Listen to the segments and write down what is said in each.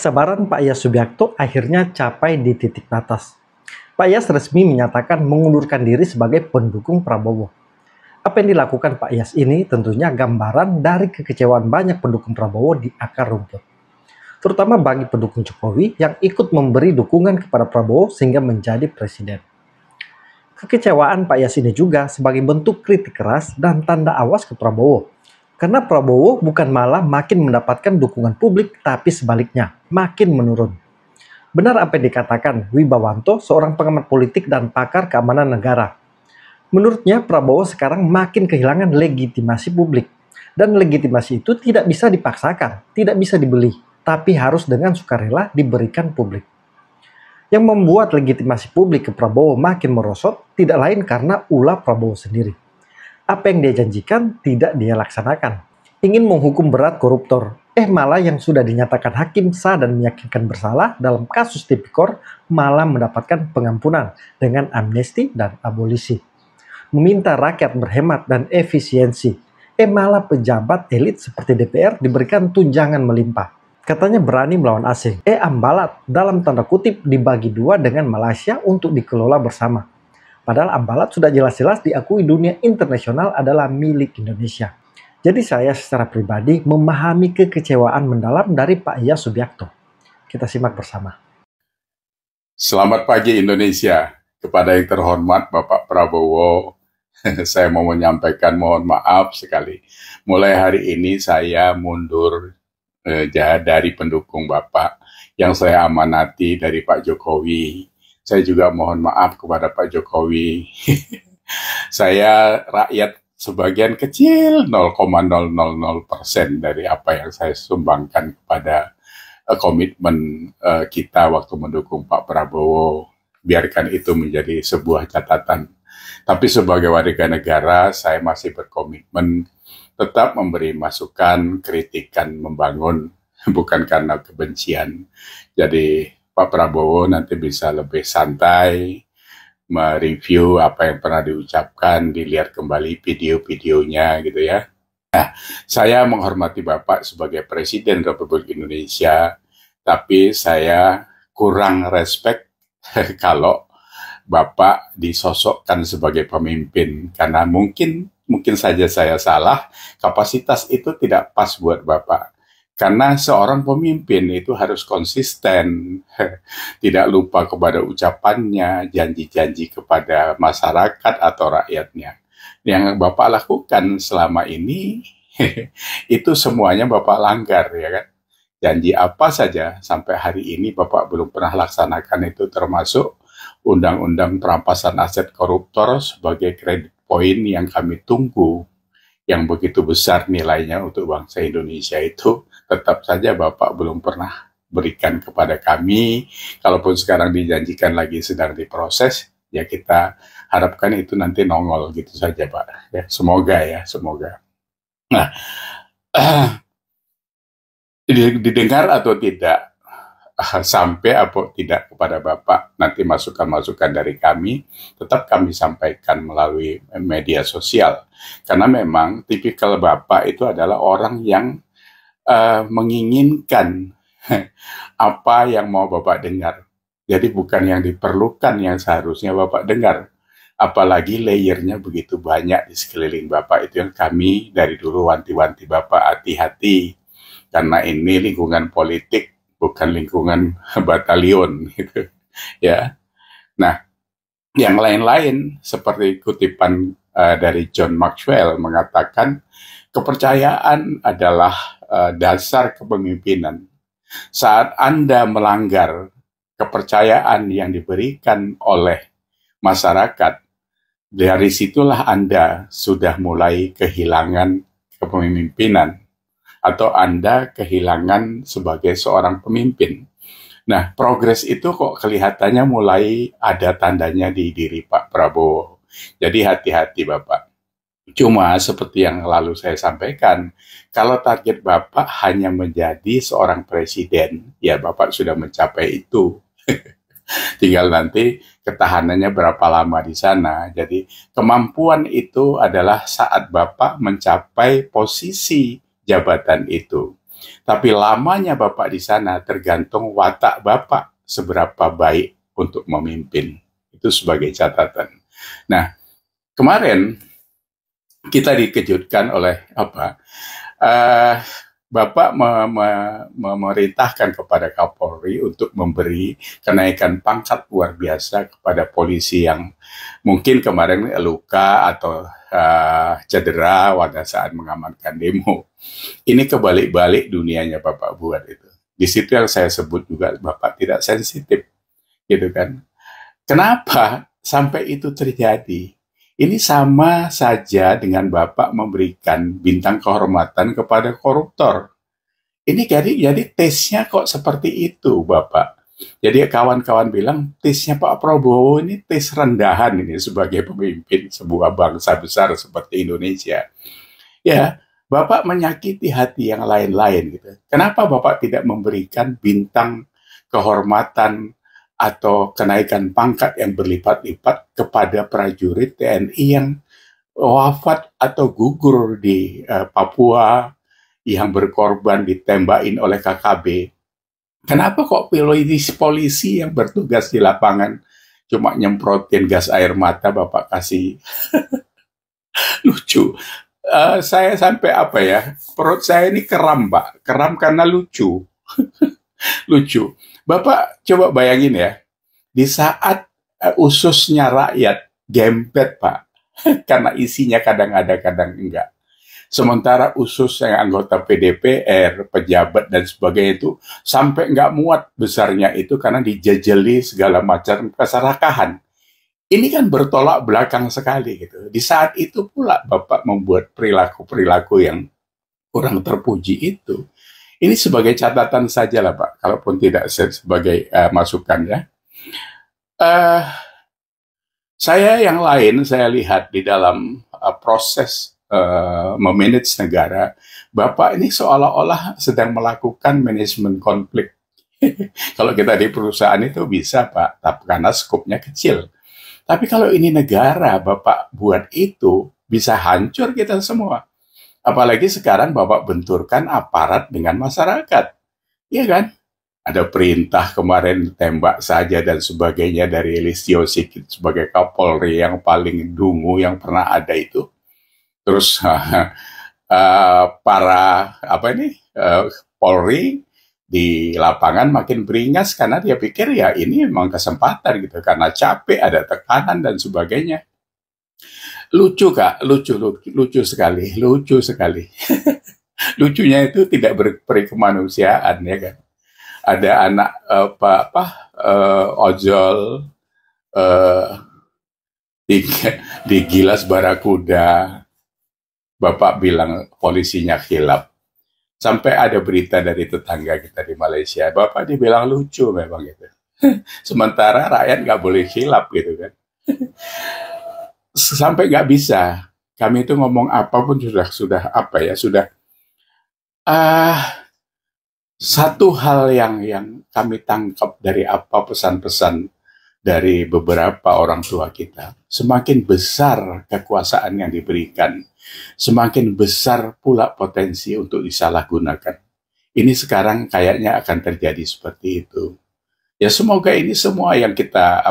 Kesabaran Pak Yas Subiakto akhirnya capai di titik batas. Pak Yas resmi menyatakan mengundurkan diri sebagai pendukung Prabowo. Apa yang dilakukan Pak Yas ini tentunya gambaran dari kekecewaan banyak pendukung Prabowo di akar rumput. Terutama bagi pendukung Jokowi yang ikut memberi dukungan kepada Prabowo sehingga menjadi presiden. Kekecewaan Pak Yas ini juga sebagai bentuk kritik keras dan tanda awas ke Prabowo. Karena Prabowo bukan malah makin mendapatkan dukungan publik, tapi sebaliknya, makin menurun. Benar apa yang dikatakan Wibawanto, seorang pengamat politik dan pakar keamanan negara. Menurutnya Prabowo sekarang makin kehilangan legitimasi publik. Dan legitimasi itu tidak bisa dipaksakan, tidak bisa dibeli, tapi harus dengan sukarela diberikan publik. Yang membuat legitimasi publik ke Prabowo makin merosot tidak lain karena ulah Prabowo sendiri. Apa yang dia janjikan tidak dia laksanakan. Ingin menghukum berat koruptor, malah yang sudah dinyatakan hakim sah dan meyakinkan bersalah dalam kasus Tipikor malah mendapatkan pengampunan dengan amnesti dan abolisi. Meminta rakyat berhemat dan efisiensi, malah pejabat elit seperti DPR diberikan tunjangan melimpah. Katanya berani melawan asing, Ambalat dalam tanda kutip dibagi dua dengan Malaysia untuk dikelola bersama. Padahal Ambalat sudah jelas-jelas diakui dunia internasional adalah milik Indonesia. Jadi saya secara pribadi memahami kekecewaan mendalam dari Pak Yas Subiakto. Kita simak bersama. Selamat pagi Indonesia. Kepada yang terhormat Bapak Prabowo, saya mau menyampaikan mohon maaf sekali. Mulai hari ini saya mundur dari pendukung Bapak yang saya amanati dari Pak Jokowi. Saya juga mohon maaf kepada Pak Jokowi. Saya rakyat sebagian kecil 0,000% dari apa yang saya sumbangkan kepada komitmen kita waktu mendukung Pak Prabowo. Biarkan itu menjadi sebuah catatan. Tapi sebagai warga negara, saya masih berkomitmen tetap memberi masukan, kritikan, membangun, bukan karena kebencian. Jadi Pak Prabowo nanti bisa lebih santai, mereview apa yang pernah diucapkan, dilihat kembali video-videonya gitu ya. Nah, saya menghormati Bapak sebagai Presiden Republik Indonesia, tapi saya kurang respect kalau Bapak disosokkan sebagai pemimpin, karena mungkin saja saya salah, kapasitas itu tidak pas buat Bapak. Karena seorang pemimpin itu harus konsisten, tidak lupa kepada ucapannya, janji-janji kepada masyarakat atau rakyatnya. Yang Bapak lakukan selama ini, itu semuanya Bapak langgar, ya kan? Janji apa saja sampai hari ini Bapak belum pernah laksanakan, itu termasuk Undang-Undang Perampasan Aset Koruptor sebagai kredit poin yang kami tunggu, yang begitu besar nilainya untuk bangsa Indonesia itu, tetap saja Bapak belum pernah berikan kepada kami. Kalaupun sekarang dijanjikan lagi sedang diproses, ya kita harapkan itu nanti nongol gitu saja Pak. Ya, semoga ya, semoga. Nah, didengar atau tidak, sampai atau tidak kepada Bapak, nanti masukan-masukan dari kami, tetap kami sampaikan melalui media sosial. Karena memang tipikal Bapak itu adalah orang yang menginginkan apa yang mau Bapak dengar. Jadi bukan yang diperlukan yang seharusnya Bapak dengar. Apalagi layernya begitu banyak di sekeliling Bapak, itu yang kami dari dulu wanti-wanti Bapak hati-hati. Karena ini lingkungan politik, bukan lingkungan batalion gitu. Ya. Nah, yang lain-lain seperti kutipan dari John Maxwell mengatakan, kepercayaan adalah dasar kepemimpinan. Saat Anda melanggar kepercayaan yang diberikan oleh masyarakat, dari situlah Anda sudah mulai kehilangan kepemimpinan, atau Anda kehilangan sebagai seorang pemimpin. Nah, progres itu kok kelihatannya mulai ada tandanya di diri Pak Prabowo. Jadi hati-hati Bapak. Cuma seperti yang lalu saya sampaikan, kalau target Bapak hanya menjadi seorang presiden, ya Bapak sudah mencapai itu. Tinggal nanti ketahanannya berapa lama di sana. Jadi kemampuan itu adalah saat Bapak mencapai posisi jabatan itu. Tapi lamanya Bapak di sana tergantung watak Bapak seberapa baik untuk memimpin. Itu sebagai catatan. Nah, kemarin kita dikejutkan oleh apa? Bapak memerintahkan kepada Kapolri untuk memberi kenaikan pangkat luar biasa kepada polisi yang mungkin kemarin luka atau cedera pada saat mengamankan demo. Ini kebalik-balik dunianya Bapak buat itu. Di situ yang saya sebut juga Bapak tidak sensitif, gitu kan? Kenapa sampai itu terjadi? Ini sama saja dengan Bapak memberikan bintang kehormatan kepada koruptor. Ini jadi tesnya kok seperti itu, Bapak. Jadi kawan-kawan bilang tesnya Pak Prabowo ini tes rendahan ini sebagai pemimpin sebuah bangsa besar seperti Indonesia. Ya, Bapak menyakiti hati yang lain-lain gitu. Kenapa Bapak tidak memberikan bintang kehormatan atau kenaikan pangkat yang berlipat-lipat kepada prajurit TNI yang wafat atau gugur di Papua, yang berkorban ditembakin oleh KKB? Kenapa kok polisi yang bertugas di lapangan cuma nyemprotin gas air mata Bapak kasih? Lucu. Saya sampai apa ya, perut saya ini keram Pak, keram karena lucu. Lucu. Bapak coba bayangin ya, di saat ususnya rakyat gempet Pak, karena isinya kadang ada kadang enggak. Sementara usus yang anggota PDPR, pejabat dan sebagainya itu sampai nggak muat besarnya itu karena dijajali segala macam keserakahan. Ini kan bertolak belakang sekali gitu. Di saat itu pula Bapak membuat perilaku-perilaku yang kurang terpuji itu. Ini sebagai catatan saja lah Pak, kalaupun tidak sebagai masukan ya. Saya yang lain, saya lihat di dalam proses memanage negara, Bapak ini seolah-olah sedang melakukan manajemen konflik. Kalau kita di perusahaan itu bisa Pak, tapi karena skopnya kecil. Tapi kalau ini negara, Bapak buat itu, bisa hancur kita semua. Apalagi sekarang Bapak benturkan aparat dengan masyarakat. Iya kan? Ada perintah kemarin tembak saja dan sebagainya dari Listio Sigit sebagai Kapolri yang paling dungu yang pernah ada itu. Terus para Polri di lapangan makin beringas karena dia pikir ya ini memang kesempatan gitu, karena capek, ada tekanan dan sebagainya. Lucu Kak, lucu sekali, lucu sekali. Lucunya itu tidak berkemanusiaan ya kan. Ada anak ojol di Gilas Barakuda, Bapak bilang polisinya khilaf. Sampai ada berita dari tetangga kita di Malaysia, Bapak dibilang lucu memang gitu. Sementara rakyat nggak boleh khilaf gitu kan. Sampai nggak bisa. Kami itu ngomong apapun sudah apa ya, sudah satu hal yang kami tangkap dari apa pesan-pesan dari beberapa orang tua kita. Semakin besar kekuasaan yang diberikan, semakin besar pula potensi untuk disalahgunakan. Ini sekarang kayaknya akan terjadi seperti itu. Ya semoga ini semua yang kita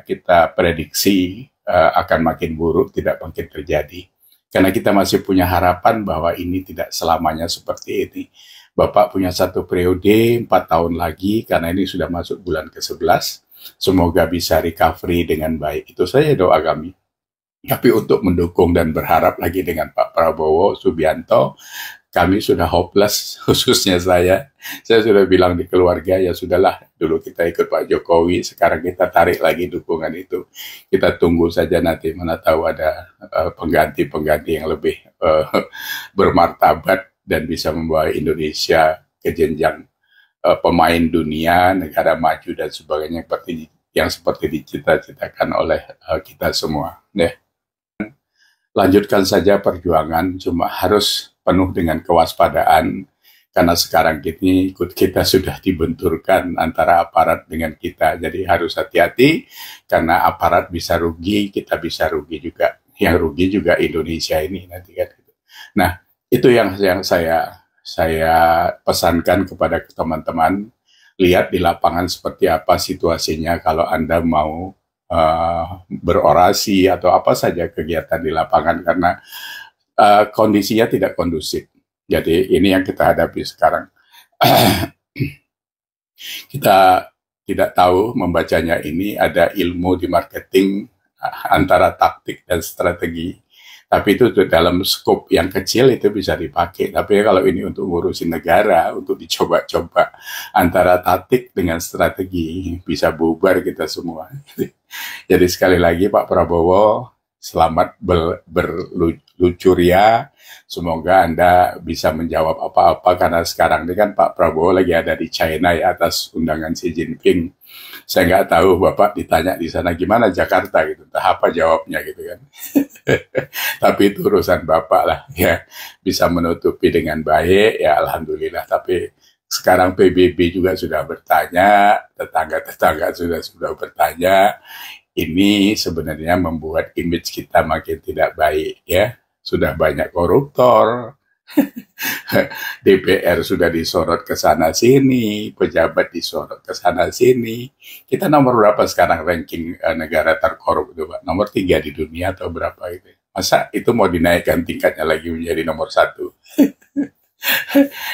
kita prediksi akan makin buruk, tidak makin terjadi. Karena kita masih punya harapan bahwa ini tidak selamanya seperti ini. Bapak punya satu periode 4 tahun lagi, karena ini sudah masuk bulan ke-11. Semoga bisa recovery dengan baik. Itu saja doa kami. Tapi untuk mendukung dan berharap lagi dengan Pak Prabowo Subianto, kami sudah hopeless, khususnya saya. Saya sudah bilang di keluarga, ya sudahlah, dulu kita ikut Pak Jokowi, sekarang kita tarik lagi dukungan itu. Kita tunggu saja nanti, mana tahu ada pengganti-pengganti yang lebih bermartabat dan bisa membawa Indonesia ke jenjang pemain dunia, negara maju dan sebagainya, seperti dicita-citakan oleh kita semua. Ya. Lanjutkan saja perjuangan, cuma harus penuh dengan kewaspadaan, karena sekarang kita sudah dibenturkan antara aparat dengan kita, jadi harus hati-hati, karena aparat bisa rugi, kita bisa rugi juga, yang rugi juga Indonesia ini nanti kan. Nah, itu yang saya saya pesankan kepada teman-teman, lihat di lapangan seperti apa situasinya kalau Anda mau berorasi atau apa saja kegiatan di lapangan, karena kondisinya tidak kondusif. Jadi ini yang kita hadapi sekarang. Kita tidak tahu membacanya, ini ada ilmu di marketing antara taktik dan strategi. Tapi itu dalam skop yang kecil itu bisa dipakai. Tapi kalau ini untuk ngurusin negara, untuk dicoba-coba antara taktik dengan strategi, bisa bubar kita semua. Jadi sekali lagi Pak Prabowo, selamat berluncur ya. Semoga Anda bisa menjawab apa-apa, karena sekarang ini kan Pak Prabowo lagi ada di China ya, atas undangan Xi Jinping. Saya nggak tahu Bapak ditanya di sana gimana Jakarta gitu, entah apa jawabnya gitu kan. Tapi itu urusan Bapak lah ya, bisa menutupi dengan baik ya alhamdulillah. Tapi sekarang PBB juga sudah bertanya, tetangga-tetangga sudah bertanya. Ini sebenarnya membuat image kita makin tidak baik ya. Sudah banyak koruptor, DPR sudah disorot ke sana sini, pejabat disorot ke sana sini. Kita nomor berapa sekarang ranking negara terkorup itu Pak? Nomor 3 di dunia atau berapa itu? Masa itu mau dinaikkan tingkatnya lagi menjadi nomor 1?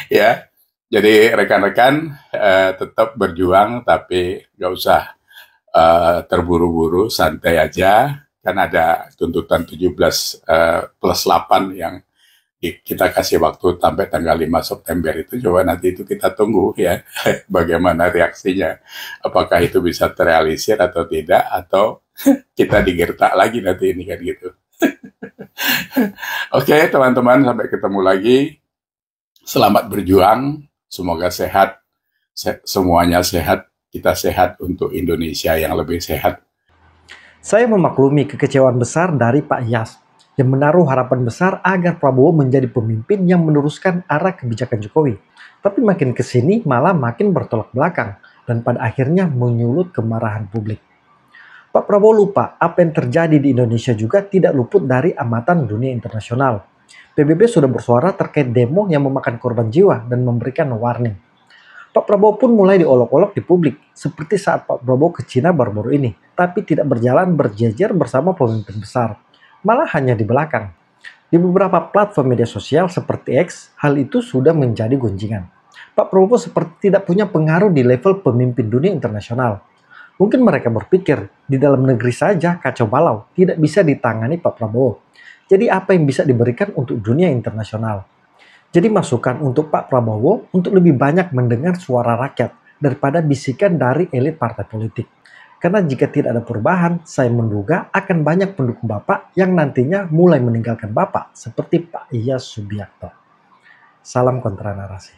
Ya, jadi rekan-rekan tetap berjuang, tapi nggak usah terburu-buru, santai aja. Kan ada tuntutan 17 plus 8 yang kita kasih waktu sampai tanggal 5 September itu. Coba nanti itu kita tunggu ya, bagaimana reaksinya. Apakah itu bisa terrealisir atau tidak, atau kita digertak lagi nanti ini kan gitu. Oke teman-teman, sampai ketemu lagi. Selamat berjuang, semoga sehat, semuanya sehat, kita sehat untuk Indonesia yang lebih sehat. Saya memaklumi kekecewaan besar dari Pak Yas yang menaruh harapan besar agar Prabowo menjadi pemimpin yang meneruskan arah kebijakan Jokowi. Tapi makin kesini malah makin bertolak belakang dan pada akhirnya menyulut kemarahan publik. Pak Prabowo lupa apa yang terjadi di Indonesia juga tidak luput dari amatan dunia internasional. PBB sudah bersuara terkait demo yang memakan korban jiwa dan memberikan warning. Pak Prabowo pun mulai diolok-olok di publik, seperti saat Pak Prabowo ke Cina baru-baru ini, tapi tidak berjalan berjejer bersama pemimpin besar, malah hanya di belakang. Di beberapa platform media sosial seperti X, hal itu sudah menjadi gunjingan. Pak Prabowo seperti tidak punya pengaruh di level pemimpin dunia internasional. Mungkin mereka berpikir, di dalam negeri saja kacau balau, tidak bisa ditangani Pak Prabowo. Jadi apa yang bisa diberikan untuk dunia internasional? Jadi masukan untuk Pak Prabowo untuk lebih banyak mendengar suara rakyat daripada bisikan dari elit partai politik. Karena jika tidak ada perubahan, saya menduga akan banyak pendukung Bapak yang nantinya mulai meninggalkan Bapak seperti Pak Iyas Subiakto. Salam kontra narasi.